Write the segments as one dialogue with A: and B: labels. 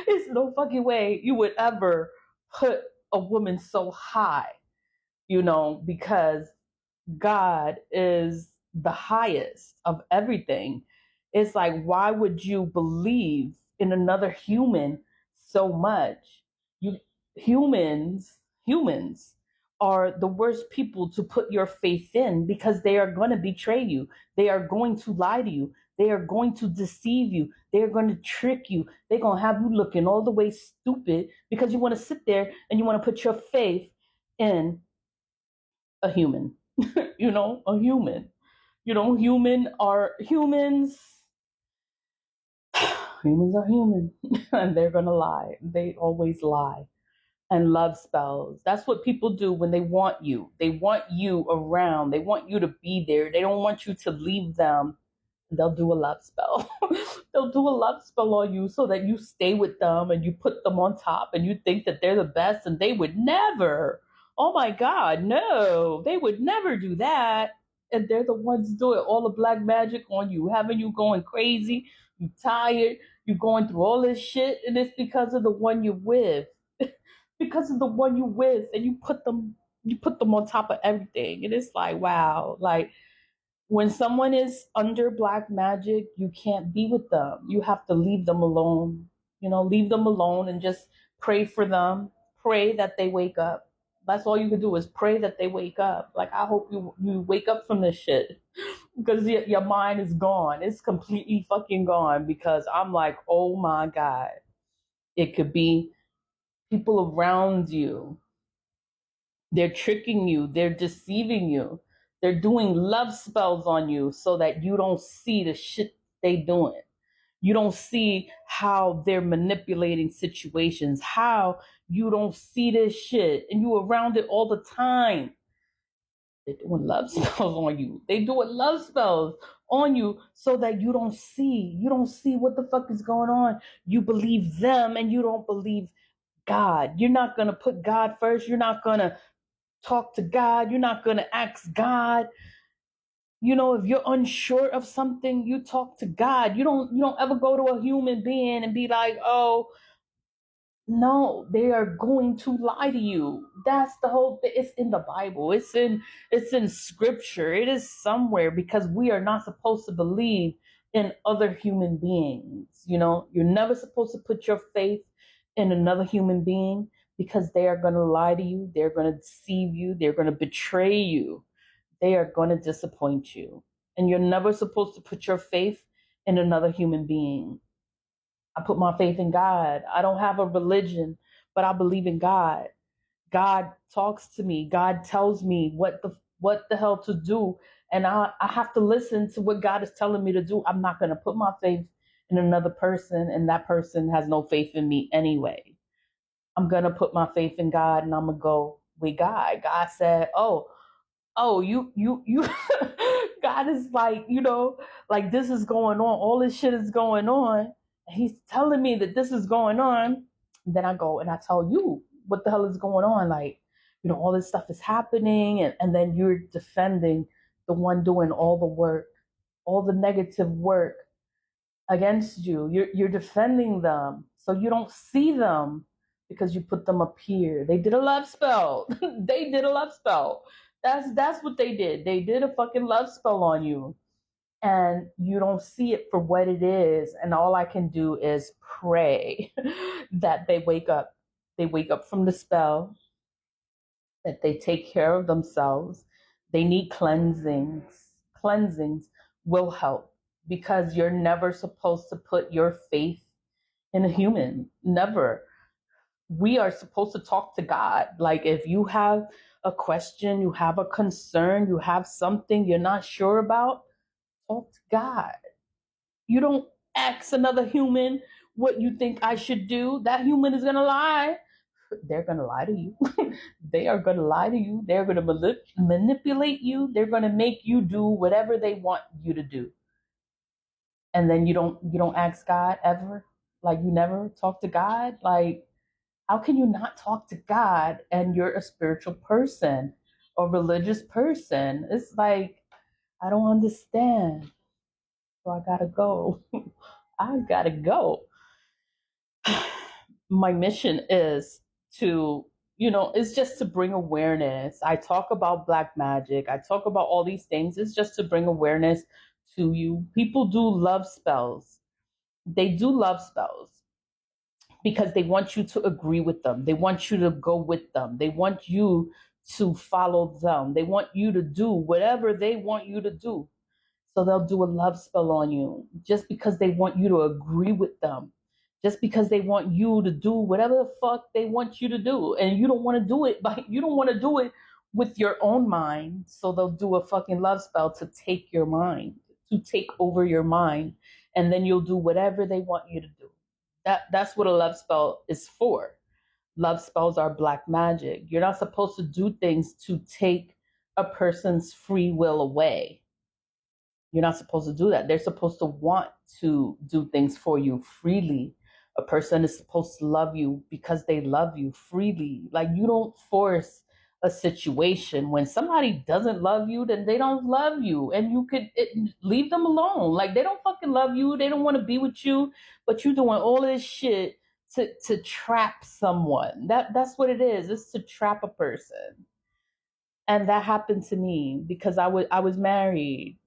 A: It's no fucking way you would ever put a woman so high, because God is the highest of everything. It's like, why would you believe in another human so much? You humans are the worst people to put your faith in because they are going to betray you. They are going to lie to you. They are going to deceive you. They are going to trick you. They're going to have you looking all the way stupid because you want to sit there and you want to put your faith in a human. A human. Humans. Humans are human, and they're gonna lie. They always lie. And love spells. That's what people do when they want you. They want you around. They want you to be there. They don't want you to leave them. They'll do a love spell. They'll do a love spell on you so that you stay with them and you put them on top and you think that they're the best, and they would never. Oh my God, no, they would never do that. And they're the ones doing all the black magic on you, having you going crazy. You tired. You're going through all this shit, and it's because of the one you're with. Because of the one you with, and you put them on top of everything, and it's like, wow. Like, when someone is under black magic, you can't be with them. You have to leave them alone. Leave them alone and just pray for them. Pray that they wake up. That's all you can do, is pray that they wake up. Like, I hope you wake up from this shit, because your mind is gone. It's completely fucking gone, because I'm like, oh my God. It could be people around you. They're tricking you. They're deceiving you. They're doing love spells on you so that you don't see the shit they doing. You don't see how they're manipulating situations, how you don't see this shit, and you around it all the time. They're doing love spells on you. They doing love spells on you so that you don't see what the fuck is going on. You believe them and you don't believe God. You're not going to put God first. You're not going to talk to God. You're not going to ask God. If you're unsure of something, you talk to God. You don't ever go to a human being and be like, "Oh, no, they are going to lie to you." That's the whole thing. It's in the Bible. It's in scripture. It is somewhere, because we are not supposed to believe in other human beings. You're never supposed to put your faith in another human being, because they are going to lie to you. They're going to deceive you. They're going to betray you. They are going to disappoint you. And you're never supposed to put your faith in another human being. I put my faith in God. I don't have a religion, but I believe in God. God talks to me. God tells me what the hell to do. And I have to listen to what God is telling me to do. I'm not going to put my faith in another person, and that person has no faith in me anyway. I'm going to put my faith in God, and I'm going to go with God. God said, you God is like, like, this is going on, all this shit is going on, and he's telling me that this is going on. And then I go and I tell you what the hell is going on. Like, all this stuff is happening, and then you're defending the one doing all the work, all the negative work against you. You're defending them so you don't see them, because you put them up here. They did a love spell. They did a love spell. That's what they did. They did a fucking love spell on you, and you don't see it for what it is. And all I can do is pray that they wake up. They wake up from the spell, that they take care of themselves. They need cleansings. Cleansings will help, because you're never supposed to put your faith in a human. Never. We are supposed to talk to God. Like, if you have a question, you have a concern, you have something you're not sure about, talk to God. You don't ask another human what you think I should do. That human is going to lie. They're going to lie to you. They are going to lie to you. They're going to manipulate you. They're going to make you do whatever they want you to do. And then you don't ask God ever. Like, you never talk to God. Like, how can you not talk to God and you're a spiritual person or religious person? It's like, I don't understand. So I gotta go. I gotta go. my mission is to, it's just to bring awareness. I talk about black magic. I talk about all these things. It's just to bring awareness to you. People do love spells. They do love spells because they want you to agree with them. They want you to go with them. They want you to follow them. They want you to do whatever they want you to do. So they'll do a love spell on you just because they want you to agree with them. Just because they want you to do whatever the fuck they want you to do. And you don't want to do it, but you don't want to do it with your own mind. So they'll do a fucking love spell to take your mind, to take over your mind. And then you'll do whatever they want you to do. That's what a love spell is for. Love spells are black magic. You're not supposed to do things to take a person's free will away. You're not supposed to do that. They're supposed to want to do things for you freely. A person is supposed to love you because they love you freely. Like, you don't force a situation. When somebody doesn't love you, then they don't love you, and you could leave them alone. Like, they don't fucking love you. They don't want to be with you, but you're doing all this shit to trap someone. That's what it is. It's to trap a person. And that happened to me because I was married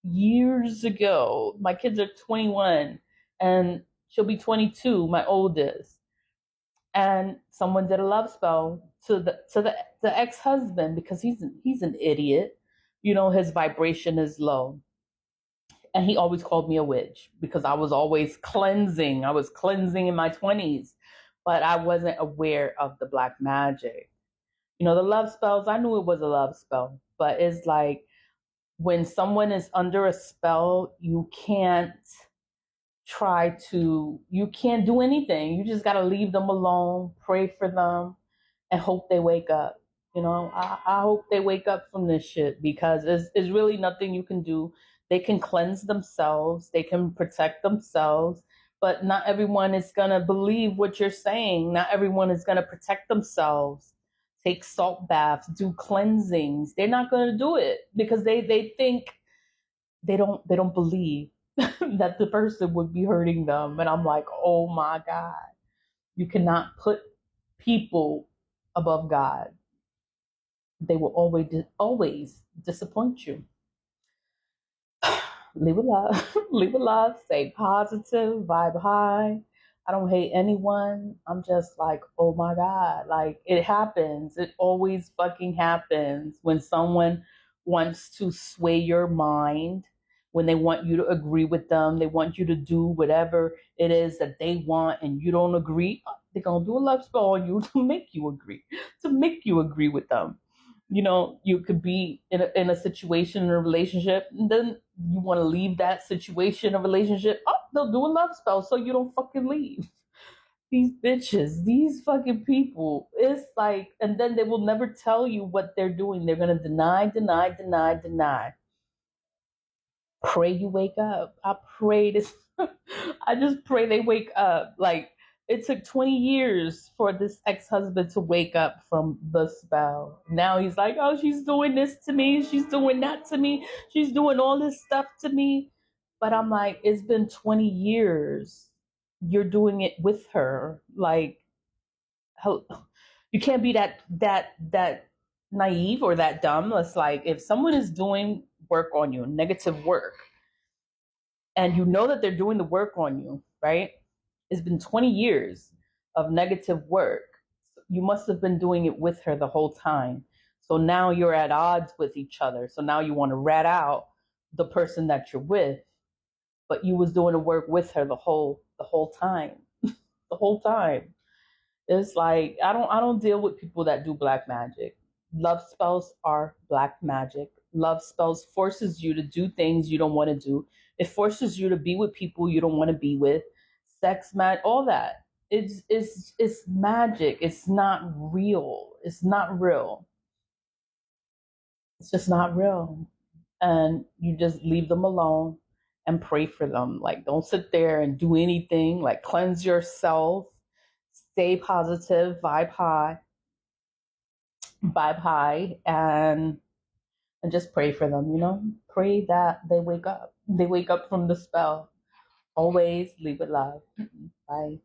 A: years ago. My kids are 21 and she'll be 22, my oldest. And someone did a love spell to the ex-husband because he's an idiot. His vibration is low. And he always called me a witch because I was always cleansing. I was cleansing in my 20s, but I wasn't aware of the black magic. The love spells, I knew it was a love spell, but it's like, when someone is under a spell, you can't do anything. You just got to leave them alone, pray for them, and hope they wake up. I hope they wake up from this shit because it's really nothing you can do. They can cleanse themselves, they can protect themselves, but not everyone is going to believe what you're saying. Not everyone is going to protect themselves. Take salt baths, do cleansings. They're not going to do it because they think they don't believe that the person would be hurting them. And I'm like, oh my God, you cannot put people above God. They will always disappoint you. Leave it love, leave it love, stay positive, vibe high. I don't hate anyone. I'm just like, oh my God, like, it happens. It always fucking happens when someone wants to sway your mind, when they want you to agree with them, they want you to do whatever it is that they want, and you don't agree. They're gonna do a love spell on you to make you agree with them. You could be in a situation, in a relationship, and then you want to leave that situation, a relationship. Oh, they'll do a love spell so you don't fucking leave. These bitches, these fucking people. It's like, and then they will never tell you what they're doing. They're going to deny, deny, deny, deny. Pray you wake up. I pray this. I just pray they wake up. Like, it took 20 years for this ex-husband to wake up from the spell. Now he's like, oh, she's doing this to me. She's doing that to me. She's doing all this stuff to me. But I'm like, it's been 20 years. You're doing it with her. Like, you can't be that naive or that dumb. It's like, if someone is doing work on you, negative work, and you know that they're doing the work on you, right? It's been 20 years of negative work. You must have been doing it with her the whole time. So now you're at odds with each other. So now you want to rat out the person that you're with, but you was doing the work with her the whole time. The whole time. It's like, I don't deal with people that do black magic. Love spells are black magic. Love spells forces you to do things you don't want to do. It forces you to be with people you don't want to be with. Sex, all that. It's magic. It's not real. It's not real. It's just not real. And you just leave them alone and pray for them. Like, don't sit there and do anything. Like, cleanse yourself. Stay positive, vibe high, and just pray for them. Pray that they wake up. They wake up from the spell. Always leave it love. Bye.